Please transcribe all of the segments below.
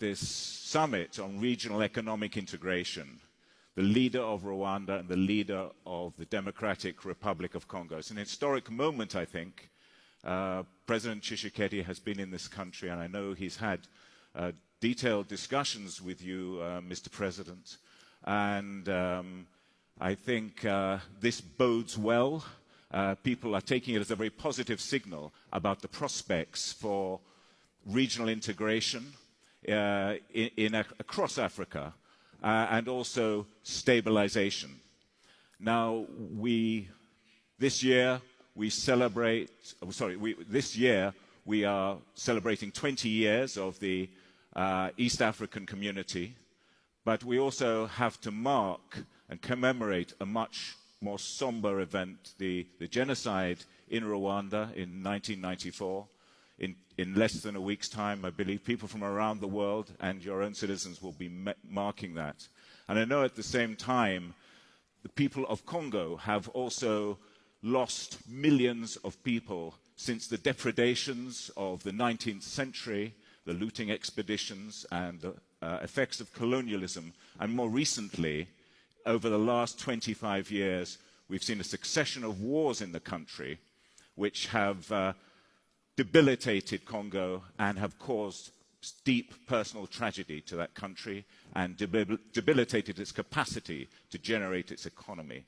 this summit on regional economic integration, the leader of Rwanda and the leader of the Democratic Republic of Congo. It's an historic moment, I think. President Tshisekedi has been in this country, and I know he's had detailed discussions with you, Mr. President. And I think this bodes well. People are taking it as a very positive signal about the prospects for regional integration across Africa, and also stabilization. Now, this year we are celebrating 20 years of the East African community, but we also have to mark and commemorate a much more somber event, the genocide in Rwanda in 1994. In less than a week's time, I believe, people from around the world and your own citizens will be marking that. And I know at the same time, the people of Congo have also lost millions of people since the depredations of the 19th century, the looting expeditions and the effects of colonialism. And more recently, over the last 25 years, we've seen a succession of wars in the country which have debilitated Congo and have caused deep personal tragedy to that country and debilitated its capacity to generate its economy.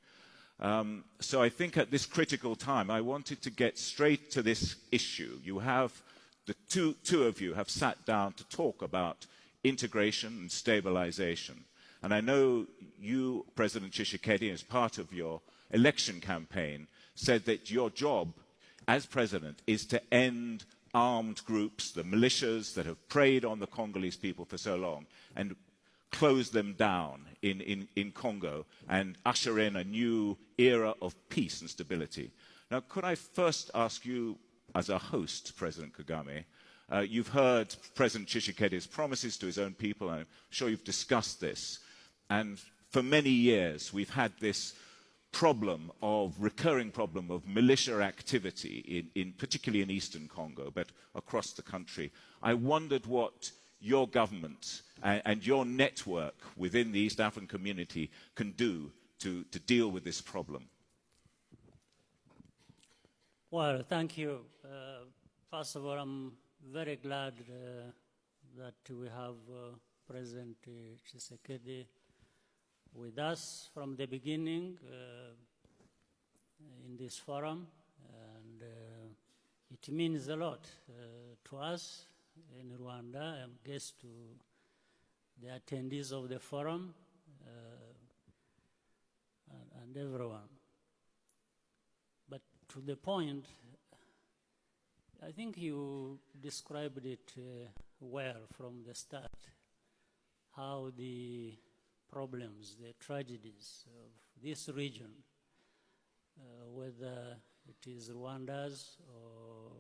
So I think at this critical time, I wanted to get straight to this issue. You have, the two of you have sat down to talk about integration and stabilization. And I know you, President Tshisekedi, as part of your election campaign, said that your job as president is to end armed groups, the militias that have preyed on the Congolese people for so long, and close them down in Congo and usher in a new era of peace and stability. Now, could I first ask you, as a host, President Kagame, you've heard President Tshisekedi's promises to his own people, and I'm sure you've discussed this. And for many years, we've had this recurring problem of militia activity, particularly in eastern Congo, but across the country. I wondered what your government and your network within the East African community can do to deal with this problem. Well, thank you. First of all, I'm very glad that we have President Tshisekedi with us from the beginning in this forum, and it means a lot to us in Rwanda. I'm guest to the attendees of the forum and everyone. But to the point, I think you described it well from the start, how the problems, the tragedies of this region, whether it is Rwanda's or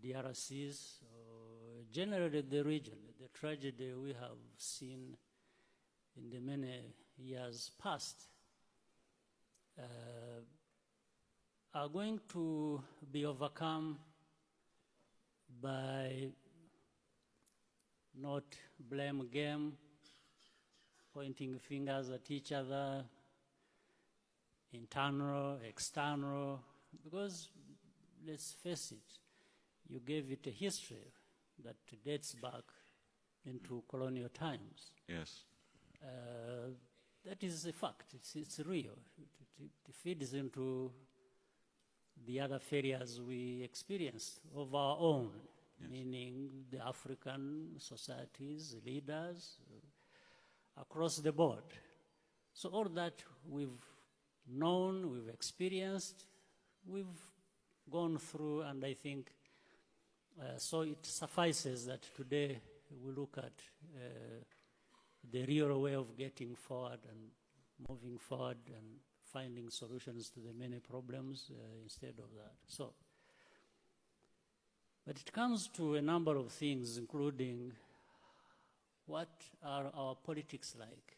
DRC's or generally the region, the tragedy we have seen in the many years past, are going to be overcome by not blame game, pointing fingers at each other, internal, external, because let's face it, you gave it a history that dates back into colonial times. Yes. That is a fact, it's real. It feeds into the other failures we experienced of our own, yes, meaning the African societies, leaders, across the board. So all that we've known, we've experienced, we've gone through, and I think so it suffices that today we look at the real way of getting forward and moving forward and finding solutions to the many problems instead of that. So, but it comes to a number of things, including what are our politics like?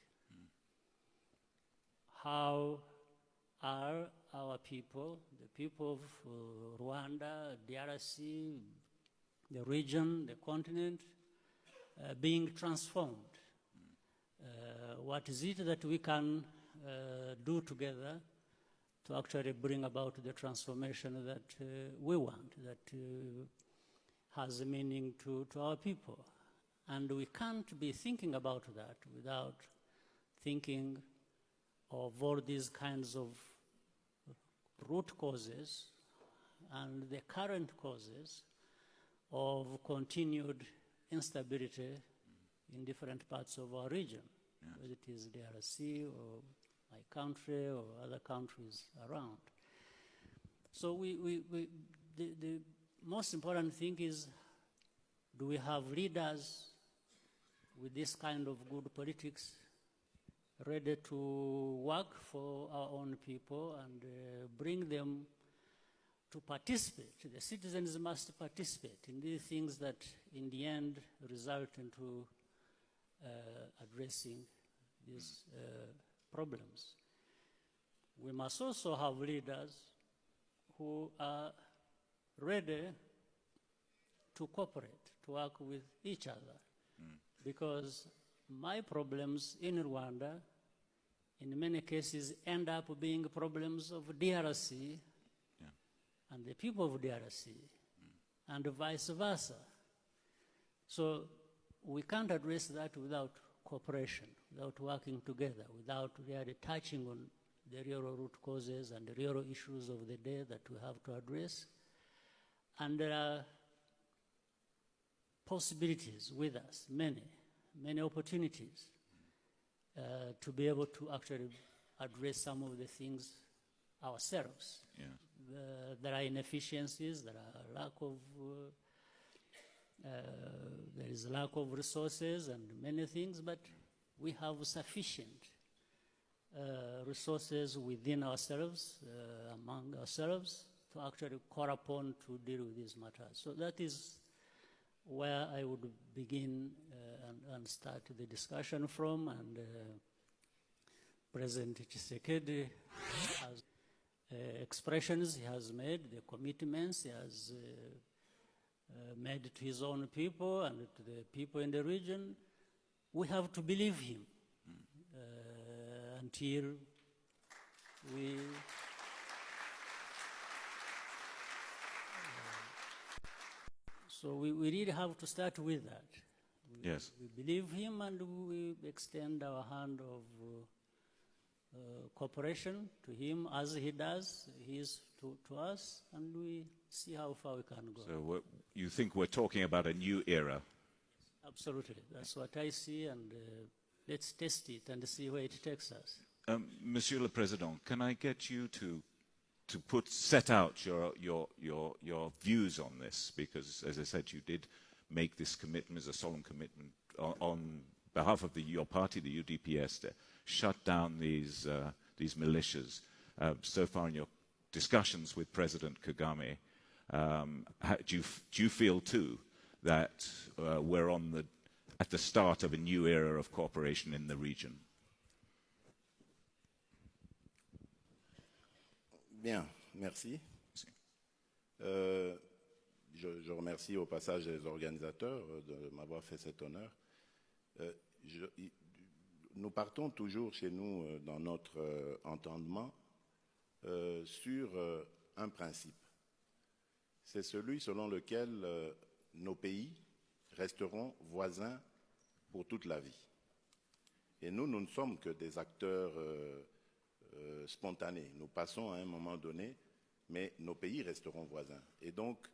How are our people, the people of Rwanda, DRC, the region, the continent, being transformed. What is it that we can do together to actually bring about the transformation that we want, that has a meaning to our people? And we can't be thinking about that without thinking of all these kinds of root causes and the current causes of continued instability in different parts of our region, whether it is DRC or my country or other countries around. So the most important thing is, do we have leaders with this kind of good politics ready to work for our own people and bring them to participate? The citizens must participate in these things that in the end result into addressing these problems. We must also have leaders who are ready to cooperate, to work with each other. Because my problems in Rwanda, in many cases, end up being problems of DRC and the people of DRC, and vice versa. So we can't address that without cooperation, without working together, without really touching on the real root causes and the real issues of the day that we have to address. And there are possibilities with us, many opportunities to be able to actually address some of the things ourselves. There are inefficiencies, there is lack of resources and many things, but we have sufficient resources within ourselves, among ourselves, to actually call upon to deal with these matters. So that is where I would begin and start the discussion from. And President Tshisekedi has expressions he has made, the commitments he has made to his own people and to the people in the region. We have to believe him until we so we really have to start with that. We believe him, and we extend our hand of cooperation to him as he does his to us, and we see how far we can go. So you think we're talking about a new era? Absolutely. That's what I see, and let's test it and see where it takes us. Monsieur le Président, can I get you to set out your views on this? Because, as I said, you did make this commitment, as a solemn commitment, on behalf of your party, the UDPS, to shut down these militias. So far in your discussions with President Kagame, do you feel too that we're at the start of a new era of cooperation in the region? Bien, merci. Je remercie au passage les organisateurs de m'avoir fait cet honneur. Nous partons toujours chez nous dans notre entendement sur un principe. C'est celui selon lequel nos pays resteront voisins pour toute la vie. Et nous ne sommes que des acteurs spontanés. Nous passons à un moment donné, mais nos pays resteront voisins. Et donc,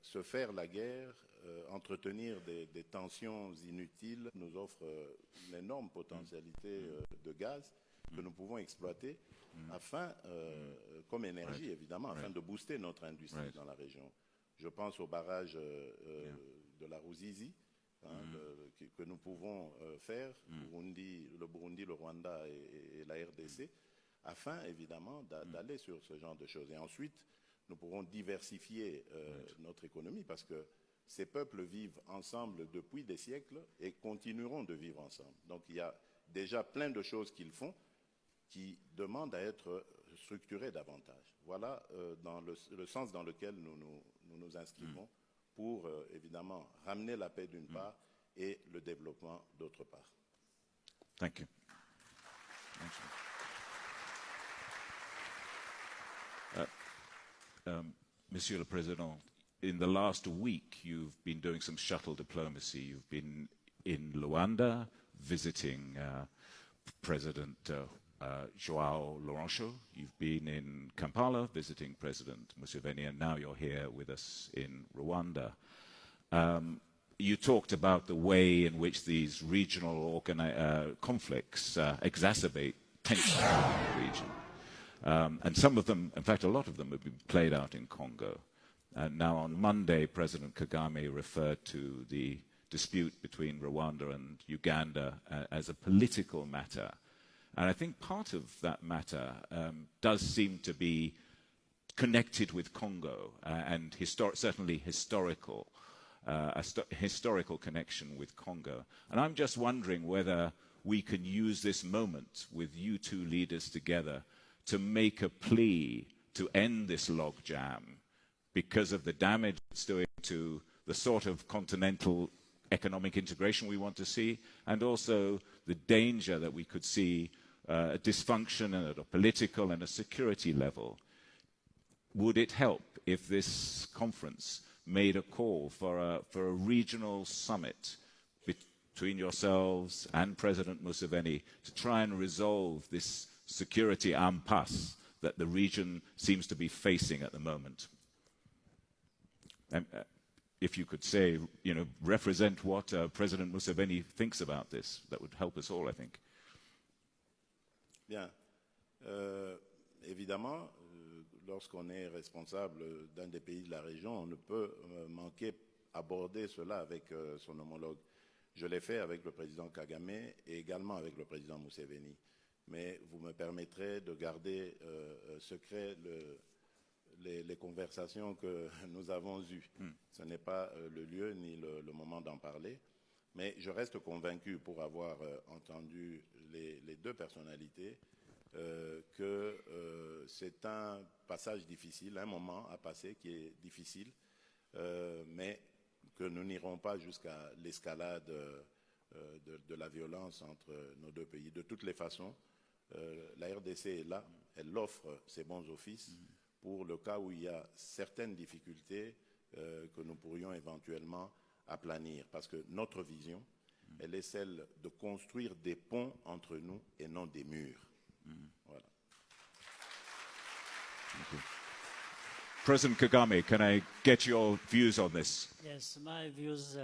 se faire la guerre, entretenir des tensions inutiles nous offre une énorme potentialité de gaz que nous pouvons exploiter afin, comme énergie évidemment, afin de booster notre industrie dans la région. Je pense au barrage de la Ruzizi que nous pouvons faire, le Burundi, le Rwanda et la RDC, afin évidemment d'aller sur ce genre de choses. Et ensuite, nous pourrons diversifier notre économie parce que ces peuples vivent ensemble depuis des siècles et continueront de vivre ensemble. Donc il y a déjà plein de choses qu'ils font qui demandent à être structurées davantage. Voilà dans le sens dans lequel nous nous inscrivons pour évidemment ramener la paix d'une part et le développement d'autre part. Thank you. Monsieur le Président, in the last week, you've been doing some shuttle diplomacy. You've been in Luanda visiting President João Lourenço. You've been in Kampala visiting President Museveni, and now you're here with us in Rwanda. You talked about the way in which these regional conflicts exacerbate tensions in the region. And some of them, in fact, a lot of them have been played out in Congo. And now on Monday, President Kagame referred to the dispute between Rwanda and Uganda as a political matter. And I think part of that matter does seem to be connected with Congo and certainly historical, a historical connection with Congo. And I'm just wondering whether we can use this moment with you two leaders together to make a plea to end this logjam because of the damage it's doing to the sort of continental economic integration we want to see, and also the danger that we could see a dysfunction at a political and a security level. Would it help if this conference made a call for a regional summit between yourselves and President Museveni to try and resolve this security impasse that the region seems to be facing at the moment? If you could say, represent what President Museveni thinks about this, that would help us all, I think. Bien. Évidemment, lorsqu'on est responsable d'un des pays de la région, on ne peut manquer aborder cela avec son homologue. Je l'ai fait avec le président Kagame et également avec le président Museveni. Mais vous me permettrez de garder secret les conversations que nous avons eues. Ce n'est pas le lieu ni le moment d'en parler. Mais je reste convaincu, pour avoir entendu les deux personnalités, que c'est un passage difficile, un moment à passer qui est difficile, mais que nous n'irons pas jusqu'à l'escalade de la violence entre nos deux pays. De toutes les façons, la RDC est là, elle offre ses bons offices pour le cas où il y a certaines difficultés que nous pourrions éventuellement aplanir. Parce que notre vision, elle est celle de construire des ponts entre nous et non des murs. Voilà. President Kagame, can I get your views on this? Yes, my views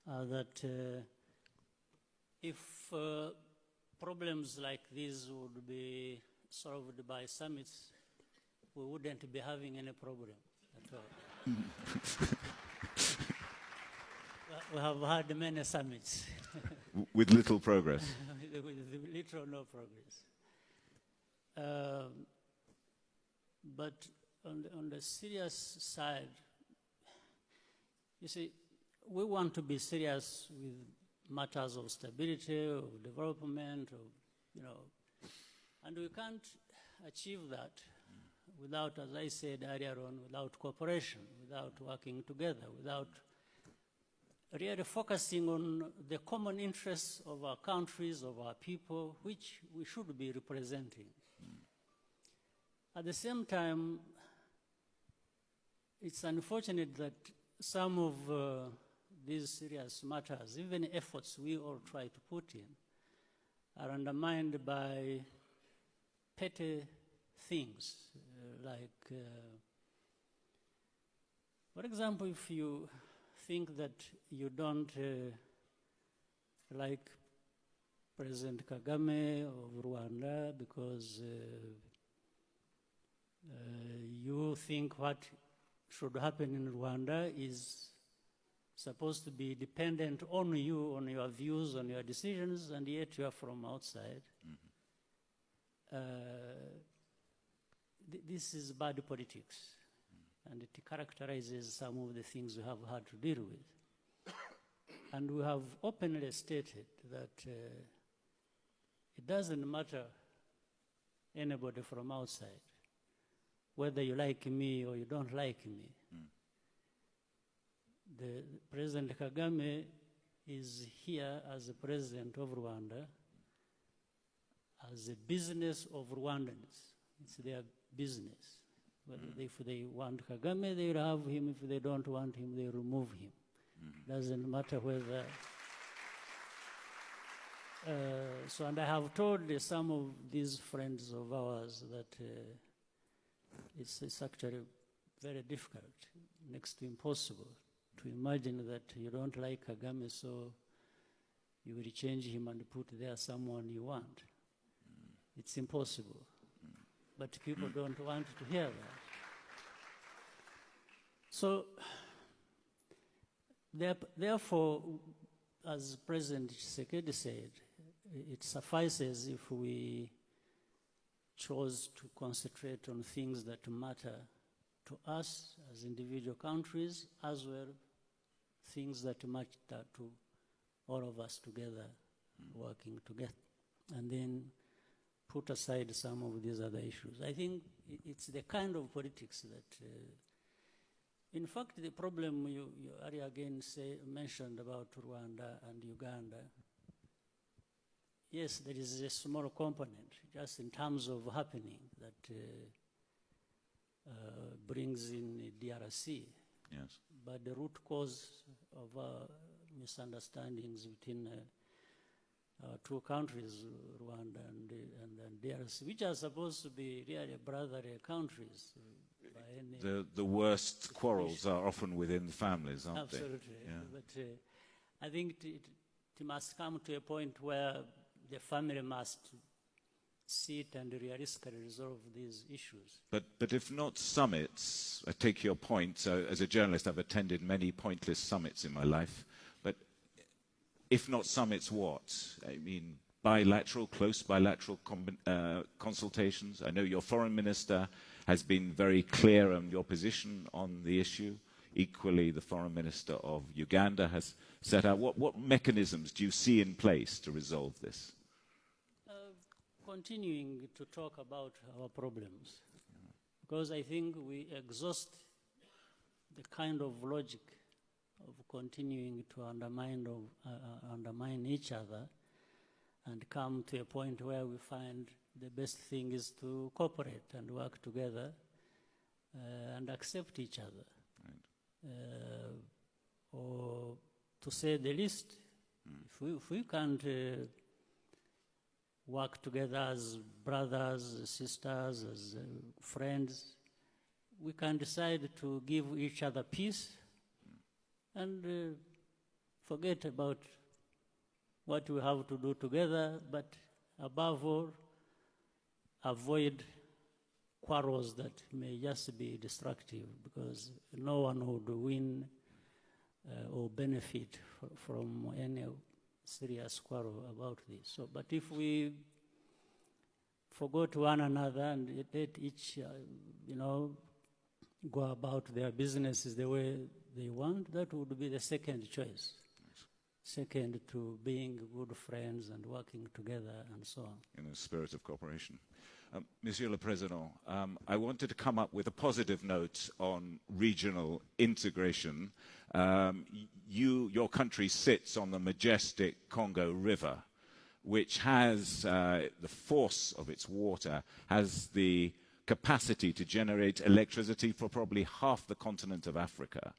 are that if problems like these would be solved by summits, we wouldn't be having any problem at all. We have had many summits. With little progress. With little or no progress. But on the serious side, you see, we want to be serious with matters of stability, of development, and we can't achieve that without, as I said earlier on, without cooperation, without working together, without really focusing on the common interests of our countries, of our people, which we should be representing. At the same time, it's unfortunate that some of these serious matters, even efforts we all try to put in, are undermined by petty things, for example, if you think that you don't like President Kagame of Rwanda because you think what should happen in Rwanda is supposed to be dependent on you, on your views, on your decisions, and yet you are from outside. This is bad politics, and it characterizes some of the things we have had to deal with. And we have openly stated that it doesn't matter anybody from outside, whether you like me or you don't like me. the President Kagame is here as the president of Rwanda, as a business of Rwandans. It's their business. If they want Kagame, they will have him. If they don't want him, they remove him. Doesn't matter whether. So, and I have told some of these friends of ours that it's actually very difficult, next to impossible, to imagine that you don't like Kagame, so you will change him and put there someone you want. It's impossible. But people don't want to hear that. So, therefore, as President Tshisekedi said, it suffices if we chose to concentrate on things that matter to us as individual countries, as well things that matter to all of us together, working together, and then put aside some of these other issues. I think it's the kind of politics that, in fact, the problem you earlier again mentioned about Rwanda and Uganda, yes, there is a small component, just in terms of happening, that brings in DRC. Yes. But the root cause of misunderstandings between two countries, Rwanda and DRC, which are supposed to be really brotherly countries. The worst quarrels are often within families, aren't they? Absolutely. Yeah. But I think it must come to a point where the family must sit and realistically resolve these issues. But if not summits, I take your point. As a journalist, I've attended many pointless summits in my life. But if not summits, what? I mean, bilateral, close bilateral consultations. I know your foreign minister has been very clear on your position on the issue. Equally, the foreign minister of Uganda has set out. What mechanisms do you see in place to resolve this? Continuing to talk about our problems, because I think we exhaust the kind of logic of continuing to undermine each other and come to a point where we find the best thing is to cooperate and work together and accept each other. Right. Or to say the least, if we can't work together as brothers, sisters, as friends, we can decide to give each other peace and forget about what we have to do together, but above all, avoid quarrels that may just be destructive, because no one would win or benefit from any serious quarrel about this. So, but if we forgot one another and let each, go about their businesses the way they want, that would be the second choice. Second to being good friends and working together and so on. In a spirit of cooperation. Monsieur le Président, I wanted to come up with a positive note on regional integration. Your country sits on the majestic Congo River, which has the force of its water, has the capacity to generate electricity for probably half the continent of Africa.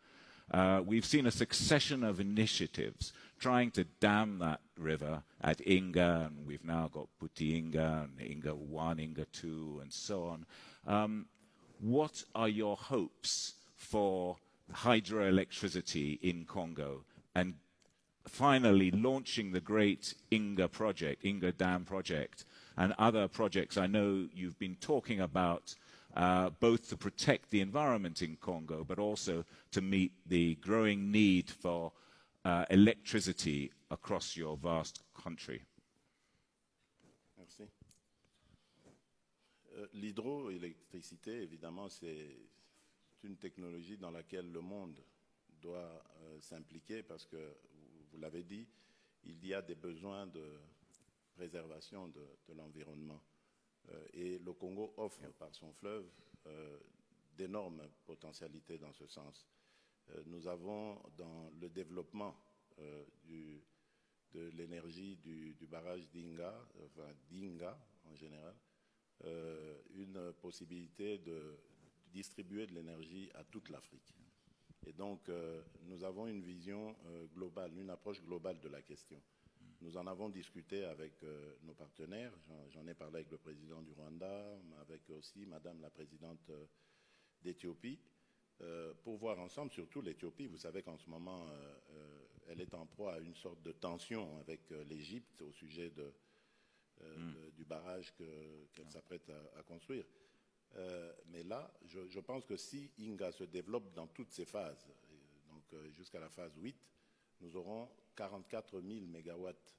We've seen a succession of initiatives trying to dam that river at Inga, and we've now got Puti Inga, and Inga 1, Inga 2, and so on. What are your hopes for hydroelectricity in Congo? And finally, launching the great Inga project, Inga Dam project, and other projects I know you've been talking about, both to protect the environment in Congo, but also to meet the growing need for electricity across your vast country. Merci. L'hydroélectricité, évidemment, c'est une technologie dans laquelle le monde doit s'impliquer parce que, vous l'avez dit, il y a des besoins de préservation de l'environnement. Et le Congo offre par son fleuve d'énormes potentialités dans ce sens. nous avons dans le développement de l'énergie du barrage d'Inga, enfin d'Inga en général, une possibilité de distribuer de l'énergie à toute l'Afrique. Et donc, nous avons une vision globale, une approche globale de la question. Nous en avons discuté avec nos partenaires, j'en ai parlé avec le président du Rwanda, avec aussi Madame la présidente d'Éthiopie, pour voir ensemble, surtout l'Éthiopie. Vous savez qu'en ce moment, elle est en proie à une sorte de tension avec l'Égypte au sujet du barrage qu'elle s'apprête à construire. Mais là, je pense que si Inga se développe dans toutes ses phases, donc jusqu'à la phase 8, nous aurons 44 000 mégawatts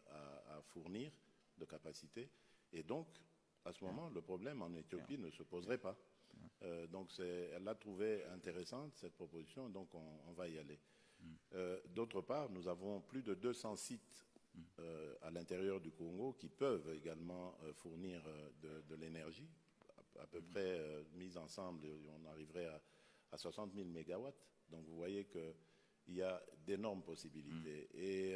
à fournir de capacité. Et donc, à ce moment, le problème en Éthiopie ne se poserait pas. Donc, elle l'a trouvé intéressante, cette proposition, donc on va y aller. D'autre part, nous avons plus de 200 sites à l'intérieur du Congo qui peuvent également fournir de l'énergie. À peu près mis ensemble, on arriverait à 60 000 mégawatts. Donc, vous voyez qu'il y a d'énormes possibilités. Et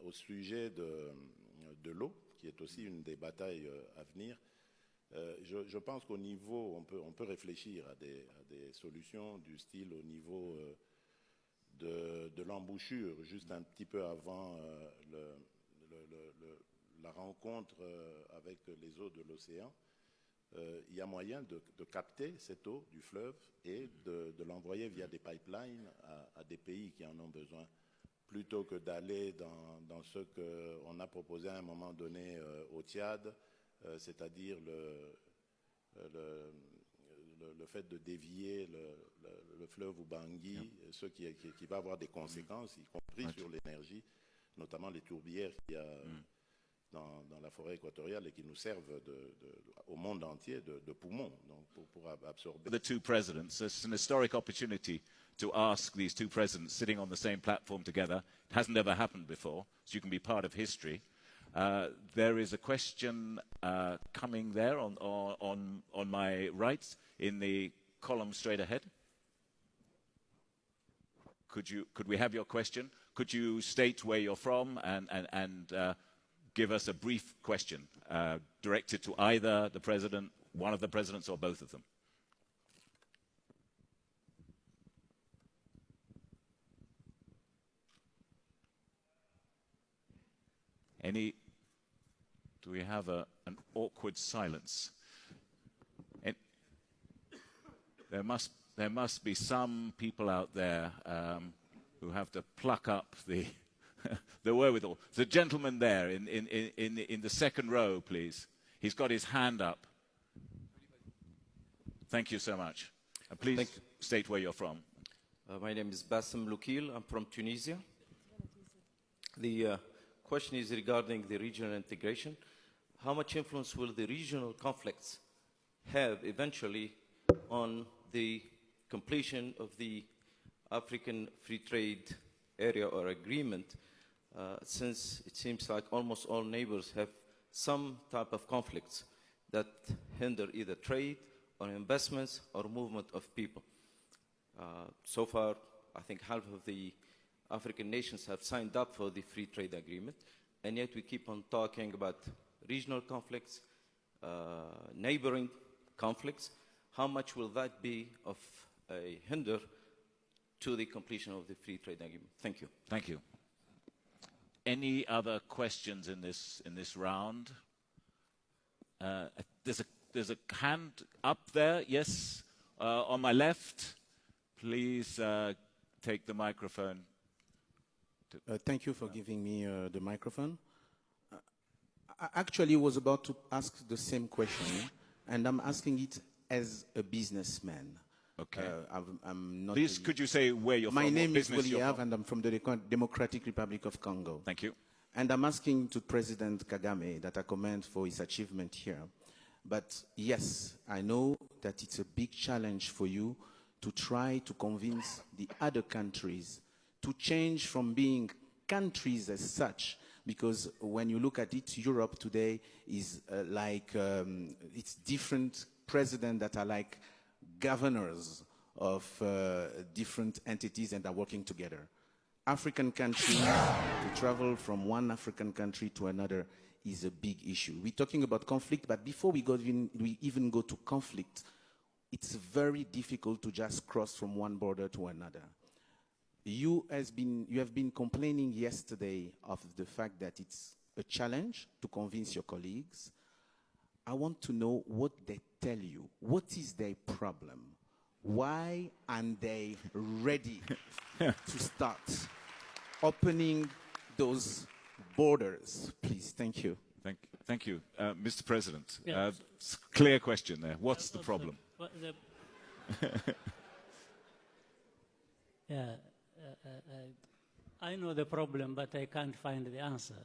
au sujet de l'eau, qui est aussi une des batailles à venir, je pense qu'au niveau, on peut réfléchir à des solutions du style au niveau de l'embouchure, juste un petit peu avant la rencontre avec les eaux de l'océan. Il y a moyen de capter cette eau du fleuve et de l'envoyer via des pipelines à des pays qui en ont besoin, plutôt que d'aller dans ce qu'on a proposé à un moment donné au Tchad, c'est-à-dire le fait de dévier le fleuve Ubangi, ce qui va avoir des conséquences, y compris sur l'énergie, notamment les tourbières qu'il y a dans la forêt équatoriale et qui nous servent au monde entier de poumons, donc pour absorber. The two presidents, it's an historic opportunity to ask these two presidents sitting on the same platform together. It hasn't ever happened before, so you can be part of history. There is a question coming there on my right in the column straight ahead. Could we have your question? Could you state where you're from and give us a brief question directed to either the president, one of the presidents, or both of them? Do we have an awkward silence? There must be some people out there who have to pluck up the wherewithal. The gentleman there in the second row, please. He's got his hand up. Thank you so much. Please state where you're from. My name is Bassem Loukil. I'm from Tunisia. The question is regarding the regional integration. How much influence will the regional conflicts have eventually on the completion of the African Free Trade Area or Agreement, since it seems like almost all neighbors have some type of conflicts that hinder either trade or investments or movement of people. So far, I think half of the African nations have signed up for the Free Trade Agreement, and yet we keep on talking about regional conflicts, neighboring conflicts. How much will that be of a hinder to the completion of the Free Trade Agreement? Thank you. Thank you. Any other questions in this round? There's a hand up there. Yes, on my left. Please take the microphone. Thank you for giving me the microphone. I actually was about to ask the same question, and I'm asking it as a businessman. Okay. I'm not. Please, could you say where you're from? My name is William, and I'm from the Democratic Republic of Congo. Thank you. And I'm asking to President Kagame that I commend for his achievement here. But yes, I know that it's a big challenge for you to try to convince the other countries to change from being countries as such, because when you look at it, Europe today is it's different presidents that are like governors of different entities and are working together. African countries, to travel from one African country to another is a big issue. We're talking about conflict, but before we even go to conflict, it's very difficult to just cross from one border to another. You have been complaining yesterday of the fact that it's a challenge to convince your colleagues. I want to know what they tell you. What is their problem? Why aren't they ready to start opening those borders? Please, thank you. Thank you. Mr. President, Yeah. clear question there. What's the problem? I know the problem, but I can't find the answer.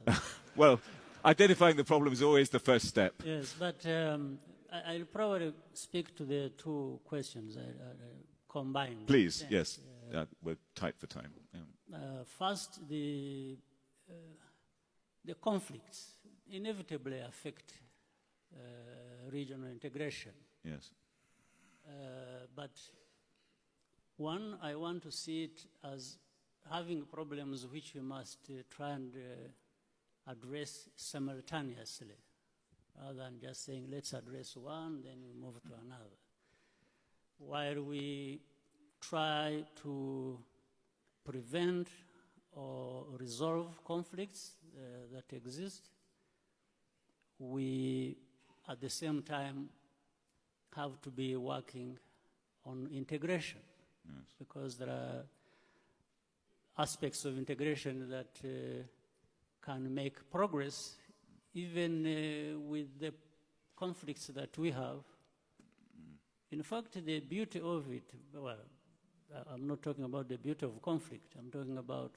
Well, identifying the problem is always the first step. Yes, but I'll probably speak to the two questions combined. Please, yes. We're tight for time. Yeah. First, the conflicts inevitably affect regional integration. Yes. But one, I want to see it as having problems which we must try and address simultaneously, rather than just saying, let's address one, then we move to another. While we try to prevent or resolve conflicts that exist, we, at the same time, have to be working on integration. Yes. Because there are aspects of integration that can make progress even with the conflicts that we have. In fact, the beauty of it, well, I'm not talking about the beauty of conflict. I'm talking about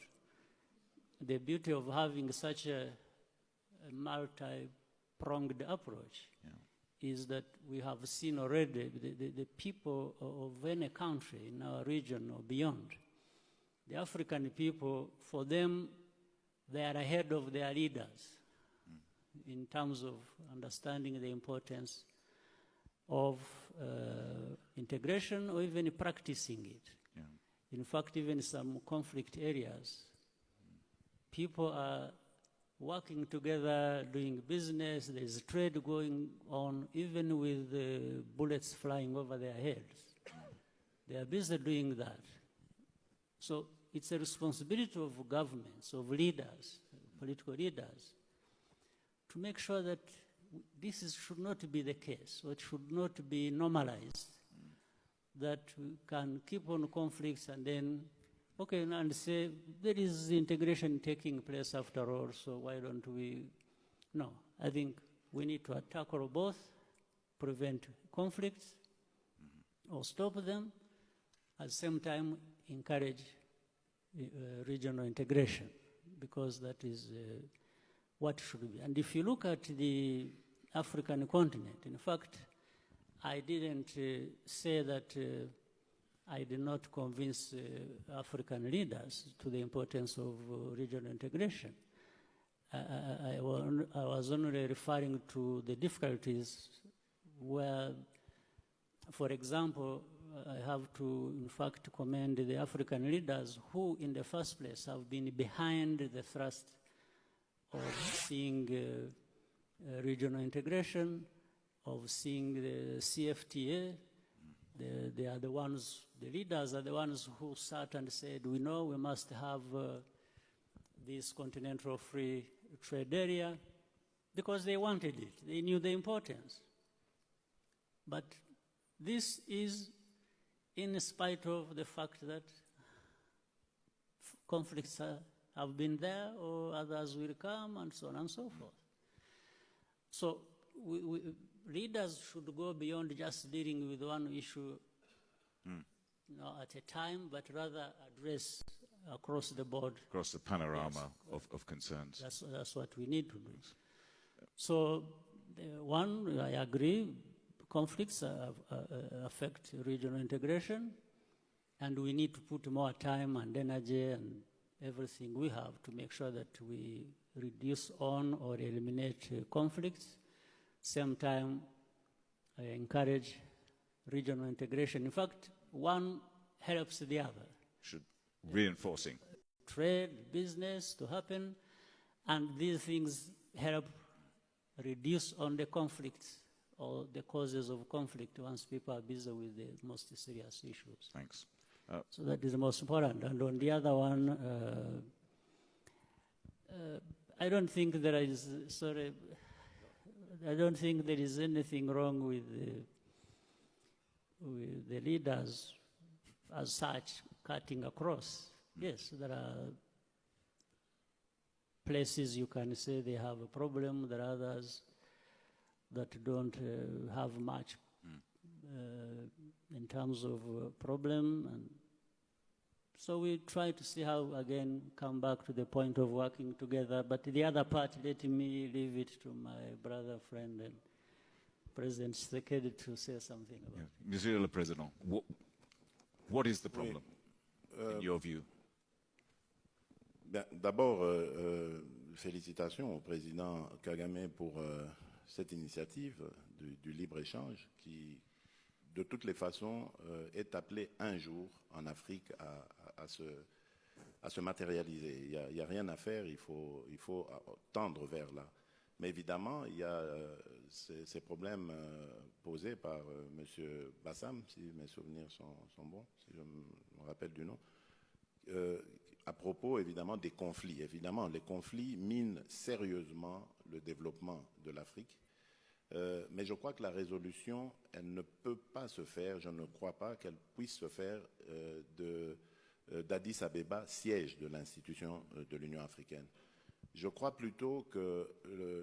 the beauty of having such a multi-pronged approach. Yeah. Is that we have seen already the people of any country in our region or beyond. The African people, for them, they are ahead of their leaders in terms of understanding the importance of integration or even practicing it. Yeah. In fact, even some conflict areas, people are working together, doing business, there's trade going on, even with bullets flying over their heads. They are busy doing that. So it's a responsibility of governments, of leaders, political leaders, to make sure that this should not be the case, or it should not be normalized, that we can keep on conflicts and then okay, and say, there is integration taking place after all, so why don't we? No, I think we need to tackle both, prevent conflicts, or stop them, at the same time encourage regional integration, because that is what should be. And if you look at the African continent, in fact, I didn't say that I did not convince African leaders to the importance of regional integration. I was only referring to the difficulties where, for example, I have to, in fact, commend the African leaders who, in the first place, have been behind the thrust of seeing regional integration, of seeing the CFTA. They are the ones, the leaders are the ones who sat and said, we know we must have this continental free trade area, because they wanted it. They knew the importance. But this is in spite of the fact that conflicts have been there, or others will come, and so on and so forth. So leaders should go beyond just dealing with one issue at a time, but rather address across the board. Across the panorama of concerns. That's what we need to do. So, one, I agree, conflicts affect regional integration, and we need to put more time and energy and everything we have to make sure that we reduce on or eliminate conflicts. Same time, I encourage regional integration. In fact, one helps the other. Reinforcing. Trade, business to happen, and these things help reduce on the conflicts or the causes of conflict once people are busy with the most serious issues. Thanks. So that is the most important. And on the other one, I don't think there is, I don't think there is anything wrong with the leaders as such cutting across. Yes, there are places you can say they have a problem, there are others that don't have much in terms of problem. And so we try to see how, again, come back to the point of working together. But the other part, let me leave it to my brother, friend, and President Tshisekedi to say something about it. Monsieur le Président, what is the problem, in your view? D'abord, félicitations au président Kagame pour cette initiative du libre-échange qui, de toutes les façons, est appelé un jour en Afrique à se matérialiser. Il n'y a rien à faire, il faut tendre vers là. Mais évidemment, il y a ces problèmes posés par M. Bassam, si mes souvenirs sont bons, si je me rappelle du nom, à propos évidemment des conflits. Évidemment, les conflits minent sérieusement le développement de l'Afrique. Mais je crois que la résolution, elle ne peut pas se faire, je ne crois pas qu'elle puisse se faire d'Addis Abeba, siège de l'institution de l'Union africaine. Je crois plutôt que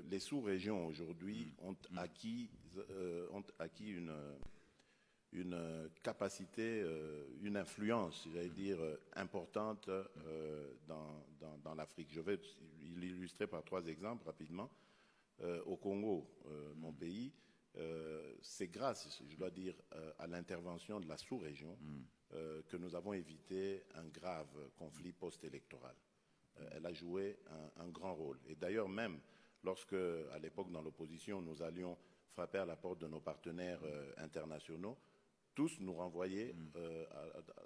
les sous-régions aujourd'hui ont acquis une capacité, une influence, j'allais dire, importante dans l'Afrique. Je vais l'illustrer par 3 exemples rapidement. Au Congo, mon pays, c'est grâce, je dois dire, à l'intervention de la sous-région que nous avons évité un grave conflit post-électoral. Elle a joué un grand rôle. Et d'ailleurs, même lorsque, à l'époque, dans l'opposition, nous allions frapper à la porte de nos partenaires internationaux, tous nous renvoyaient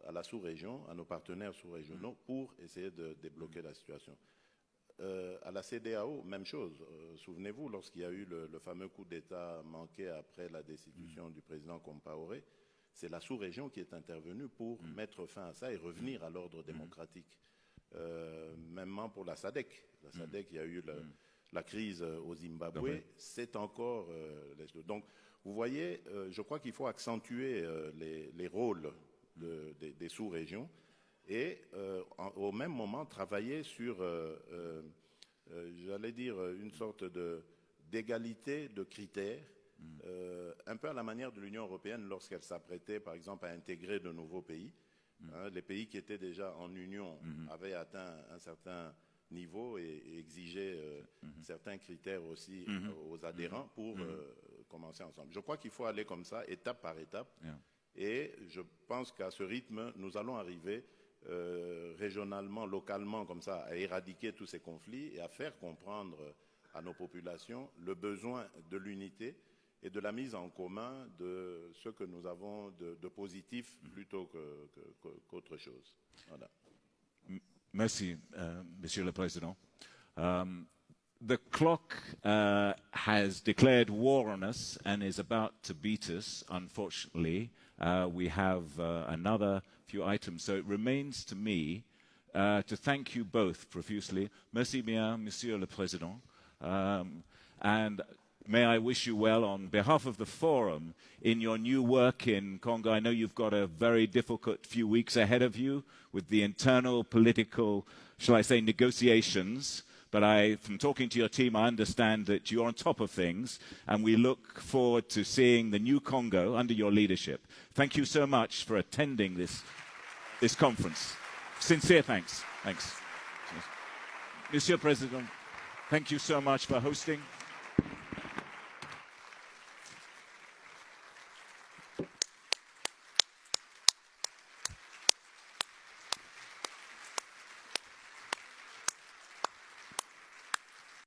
à la sous-région, à nos partenaires sous-régionaux, pour essayer de débloquer la situation. À la CEDEAO, même chose. Souvenez-vous, lorsqu'il y a eu le fameux coup d'État manqué après la destitution du président Compaoré, c'est la sous-région qui est intervenue pour mettre fin à ça et revenir à l'ordre démocratique. Même pour la SADC. La SADC, il y a eu la crise au Zimbabwe, c'est encore... donc, vous voyez, je crois qu'il faut accentuer les rôles des sous-régions et au même moment travailler sur, j'allais dire, une sorte d'égalité de critères, un peu à la manière de l'Union européenne lorsqu'elle s'apprêtait, par exemple, à intégrer de nouveaux pays. Les pays qui étaient déjà en Union avaient atteint un certain niveau et exigeaient certains critères aussi aux adhérents pour commencer ensemble. Je crois qu'il faut aller comme ça, étape par étape. Et je pense qu'à ce rythme, nous allons arriver régionalement, localement, comme ça, à éradiquer tous ces conflits et à faire comprendre à nos populations le besoin de l'unité et de la mise en commun de ce que nous avons de positif plutôt qu'autre chose. Voilà. Merci, Monsieur le Président. The clock has declared war on us and is about to beat us, unfortunately. We have another few items, so it remains to me to thank you both profusely. Merci bien, Monsieur le Président. And may I wish you well on behalf of the Forum in your new work in Congo. I know you've got a very difficult few weeks ahead of you with the internal political, shall I say, negotiations. But from talking to your team, I understand that you're on top of things, and we look forward to seeing the new Congo under your leadership. Thank you so much for attending this conference. Sincere thanks. Thanks. Monsieur President, thank you so much for hosting.